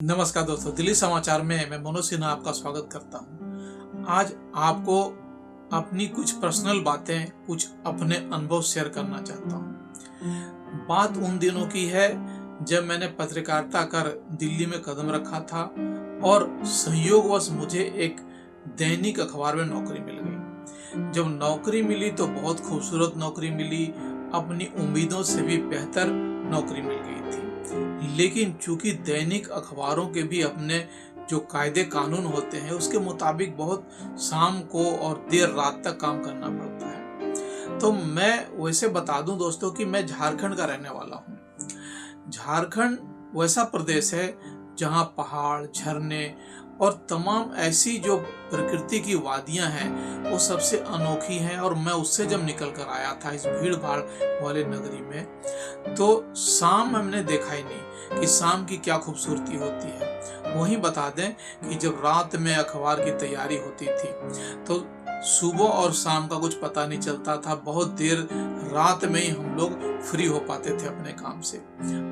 नमस्कार दोस्तों, दिल्ली समाचार में मैं मनोज सिन्हा आपका स्वागत करता हूं। आज आपको अपनी कुछ पर्सनल बातें, कुछ अपने अनुभव शेयर करना चाहता हूं। बात उन दिनों की है जब मैंने पत्रकारिता कर दिल्ली में कदम रखा था और संयोगवश मुझे एक दैनिक अखबार में नौकरी मिल गई। जब नौकरी मिली तो बहुत खूबसूरत नौकरी मिली, अपनी उम्मीदों से भी बेहतर नौकरी मिल गई थी। लेकिन चूंकि दैनिक अखबारों के भी अपने जो कायदे कानून होते हैं उसके मुताबिक बहुत शाम को और देर रात तक काम करना पड़ता है। तो मैं वैसे बता दूं दोस्तों कि मैं झारखंड का रहने वाला हूं। झारखंड वैसा प्रदेश है जहां पहाड़, झरने और तमाम ऐसी जो प्रकृति की वादियां हैं वो सबसे अनोखी हैं। और मैं उससे जब निकल कर आया था इस भीड़ भाड़ वाले नगरी में, तो शाम हमने देखा ही नहीं कि शाम की क्या खूबसूरती होती है। वहीं बता दें कि जब रात में अखबार की तैयारी होती थी तो सुबह और शाम का कुछ पता नहीं चलता था। बहुत देर रात में ही हम लोग फ्री हो पाते थे अपने काम से।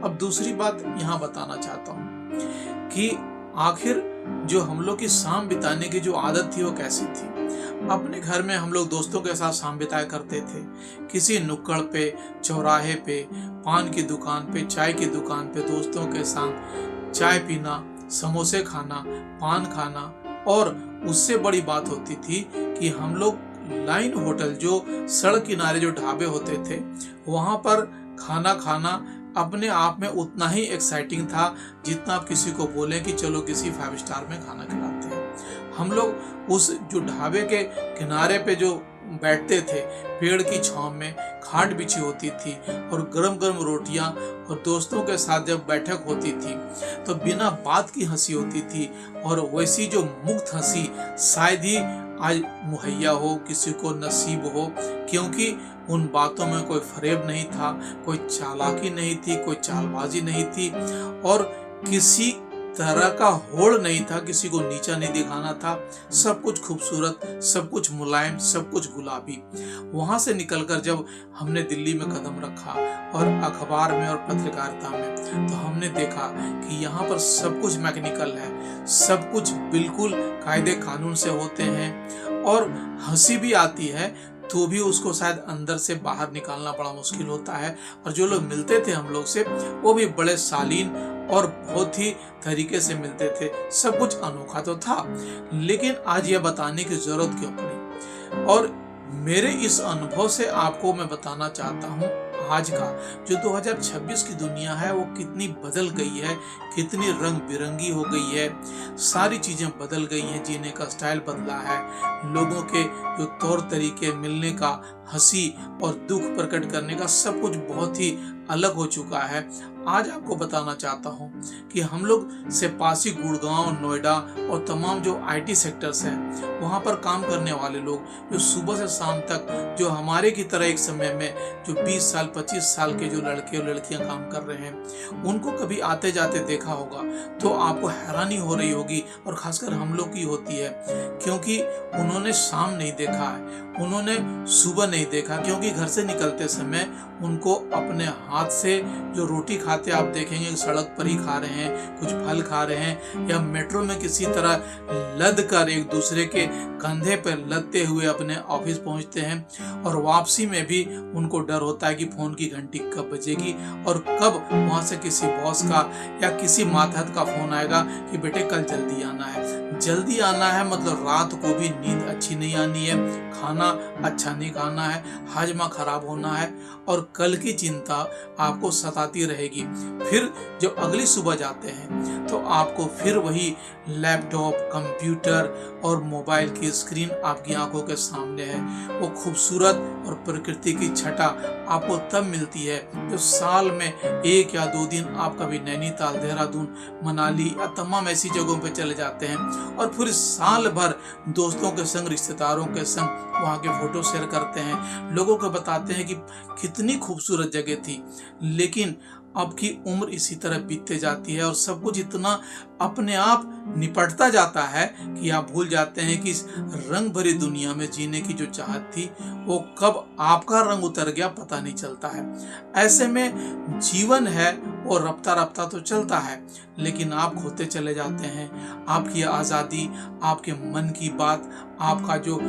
अब दूसरी बात यहाँ बताना चाहता हूँ कि आखिर जो हम लोग की शाम बिताने की जो आदत थी वो कैसी थी। अपने घर में हम लोग दोस्तों के साथ शाम बिताया करते थे। किसी नुक्कड़ पे, चौराहे पे, पान की दुकान पे, चाय की दुकान पे दोस्तों के साथ चाय पीना, समोसे खाना, पान खाना। और उससे बड़ी बात होती थी कि हम लोग लाइन होटल, जो सड़क किनारे जो ढाबे होते थे, वहां पर खाना खाना अपने आप में उतना ही एक्साइटिंग था जितना आप किसी को बोलें कि चलो किसी 5 स्टार में खाना खिलाते हैं। हम लोग उस जो ढाबे के किनारे पे जो बैठते थे, पेड़ की छांव में खाट बिछी होती थी और गरम गरम रोटियां, और दोस्तों के साथ जब बैठक होती थी तो बिना बात की हंसी होती थी। और वैसी जो मुक्त हंसी शायद ही आज मुहैया हो, किसी को नसीब हो, क्योंकि उन बातों में कोई फरेब नहीं था, कोई चालाकी नहीं थी, कोई चालबाजी नहीं थी और किसी तरह का होड़ नहीं था, किसी को नीचा नहीं दिखाना था। सब कुछ खूबसूरत, सब कुछ मुलायम, सब कुछ गुलाबी। वहां से निकलकर जब हमने दिल्ली में कदम रखा और अखबार में और पत्रकारिता में, तो हमने देखा कि यहाँ पर सब कुछ मैकेनिकल है, सब कुछ बिल्कुल कायदे कानून से होते हैं। और हंसी भी आती है तो भी उसको शायद अंदर से बाहर निकालना बड़ा मुश्किल होता है। और जो लोग मिलते थे हम लोग से, वो भी बड़े शालीन और बहुत ही तरीके से मिलते थे। सब कुछ अनोखा तो था, लेकिन आज यह बताने की जरूरत क्यों पड़ी। और मेरे इस अनुभव से आपको मैं बताना चाहता हूँ आज का जो 2026 की दुनिया है वो कितनी बदल गई है, कितनी रंग बिरंगी हो गई है। सारी चीजें बदल गई हैं, जीने का स्टाइल बदला है, लोगों के जो तौर तरीके, मिलने का, हंसी और दुख प्रकट करने का, सब कुछ बहुत ही अलग हो चुका है। आज आपको बताना चाहता हूँ कि हम लोग सेपासी, गुड़गांव, नोएडा और तमाम जो आईटी सेक्टर्स हैं वहाँ पर काम करने वाले लोग जो सुबह से शाम तक, जो हमारे की तरह एक समय में जो 20 साल 25 साल के जो लड़के और लड़कियां काम कर रहे हैं, उनको कभी आते जाते देखा होगा तो आपको हैरानी हो रही होगी। और खासकर हम लोग की होती है, क्योंकि उन्होंने शाम नहीं देखा है, उन्होंने सुबह नहीं देखा, क्योंकि घर से निकलते समय उनको अपने हाथ से जो रोटी खाते आप देखेंगे सड़क पर ही खा रहे हैं, कुछ फल खा रहे हैं, या मेट्रो में किसी तरह लद कर एक दूसरे के कंधे पर लदते हुए अपने ऑफिस पहुंचते हैं। और वापसी में भी उनको डर होता है कि फोन की घंटी कब बजेगी और कब वहां से किसी बॉस का या किसी मातहत का फोन आएगा कि बेटे कल जल्दी आना है। जल्दी आना है मतलब रात को भी नींद अच्छी नहीं आनी है, खाना अच्छा नहीं खाना है, हाजमा खराब होना है और कल की चिंता आपको सताती रहेगी। फिर जब अगली सुबह जाते हैं तो आपको फिर वही लैपटॉप, कंप्यूटर और मोबाइल की स्क्रीन आपकी आंखों के सामने है। वो खूबसूरत और प्रकृति की छटा आपको तब मिलती है जो साल में 1 या 2 दिन आप कभी नैनीताल, देहरादून, मनाली या तमाम ऐसी जगहों पे चले जाते हैं और फिर साल भर दोस्तों के संग, रिश्तेदारों के संग वहाँ के फोटो शेयर करते हैं, लोगों को बताते हैं कि कितनी खूबसूरत जगह थी। लेकिन अब की उम्र इसी तरह बीतते जाती है और सब कुछ इतना अपने आप निपटता जाता है कि आप भूल जाते हैं कि इस रंग भरी दुनिया में जीने की जो चाहत थी वो कब आपका रंग उतर गया पता नहीं चलता है। ऐसे में जीवन है वो रफ्ता रफ्ता तो चलता है, लेकिन आप खोते चले जाते हैं। आपकी आज़ादी, आपके मन की बात, आपका जो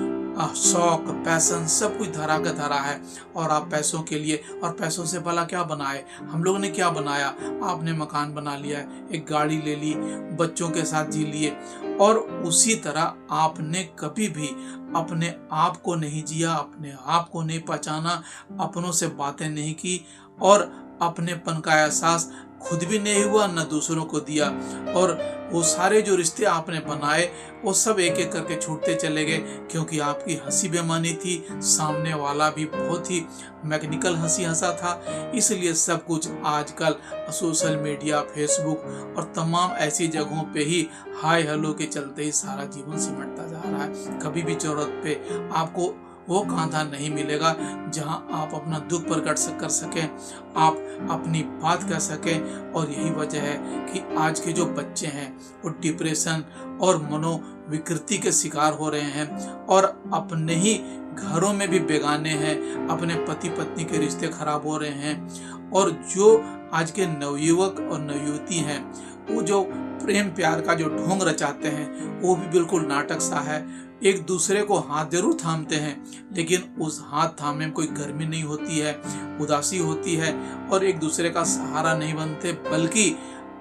शौक, पैशन सब कुछ धरा का धरा है, और आप पैसों के लिए, और पैसों से भला क्या बनाए? हम लोगों ने क्या बनाया? आपने मकान बना लिया, एक गाड़ी ले ली, बच्चों के साथ जी लिए, और उसी तरह आपने कभी भी अपने आप को नहीं जिया, अपने आप को नहीं पहचाना, अपनों से बातें नहीं की, और अपनेपन का एहसास खुद भी नहीं हुआ, न दूसरों को दिया। और वो सारे जो रिश्ते आपने बनाए वो सब एक एक करके छूटते चले गए, क्योंकि आपकी हंसी बेमानी थी, सामने वाला भी बहुत ही मैकेनिकल हंसी हंसा था। इसलिए सब कुछ आजकल सोशल मीडिया, फेसबुक और तमाम ऐसी जगहों पे ही हाय हेलो के चलते ही सारा जीवन सिमटता जा रहा है। कभी भी जरूरत पे आपको वो कांधा नहीं मिलेगा जहां आप अपना दुख प्रकट कर सकें, आप अपनी बात कह सकें। और यही वजह है कि आज के जो बच्चे हैं वो डिप्रेशन और मनोविकृति के शिकार हो रहे हैं, और अपने ही घरों में भी बेगाने हैं, अपने पति पत्नी के रिश्ते खराब हो रहे हैं। और जो आज के नवयुवक और नवयुवती हैं वो जो प्रेम प्यार का जो ढोंग रचाते हैं वो भी बिल्कुल नाटक सा है। एक दूसरे को हाथ जरूर थामते हैं, लेकिन उस हाथ थामे में कोई गर्मी नहीं होती है, उदासी होती है, और एक दूसरे का सहारा नहीं बनते, बल्कि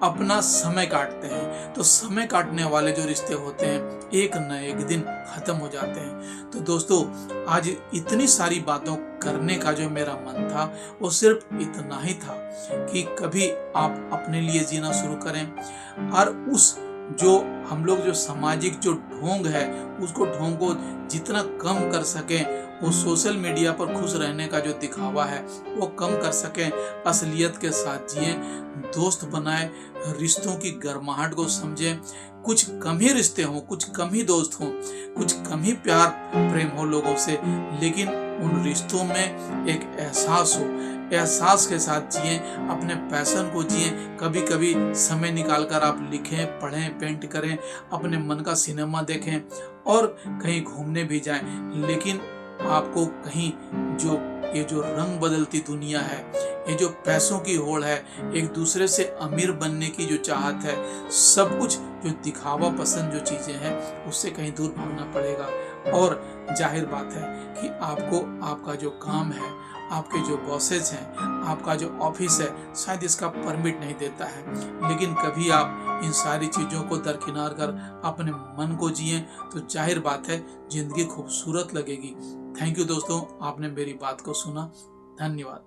अपना समय काटते हैं। तो समय काटने वाले जो रिश्ते होते हैं एक न एक दिन खत्म हो जाते हैं। तो दोस्तों, आज इतनी सारी बातों करने का जो मेरा मन था वो सिर्फ इतना ही था कि कभी आप अपने लिए जीना शुरू करें, और उस जो हम लोग जो सामाजिक जो ढोंग है उसको ढोंग को जितना कम कर सकें, वो सोशल मीडिया पर खुश रहने का जो दिखावा है वो कम कर सकें, असलियत के साथ जिएं, दोस्त बनाएं, रिश्तों की गर्माहट को समझें। कुछ कम ही रिश्ते हों, कुछ कम ही दोस्त हों, कुछ कम ही प्यार प्रेम हो लोगों से, लेकिन उन रिश्तों में एक एहसास हो, एहसास के साथ जिएं, अपने पैशन को जिएं। कभी कभी समय निकालकर आप लिखें, पढ़ें, पेंट करें, अपने मन का सिनेमा देखें, और कहीं घूमने भी जाएं। लेकिन आपको कहीं ये जो रंग बदलती दुनिया है, ये जो पैसों की होड़ है, एक दूसरे से अमीर बनने की जो चाहत है, सब कुछ जो दिखावा पसंद जो चीजें हैं उससे कहीं दूर भागना पड़ेगा। और जाहिर बात है कि आपको आपका जो काम है, आपके जो बॉसेस हैं, आपका जो ऑफिस है, शायद इसका परमिट नहीं देता है, लेकिन कभी आप इन सारी चीज़ों को दरकिनार कर अपने मन को जिएं तो जाहिर बात है जिंदगी खूबसूरत लगेगी। थैंक यू दोस्तों, आपने मेरी बात को सुना। धन्यवाद।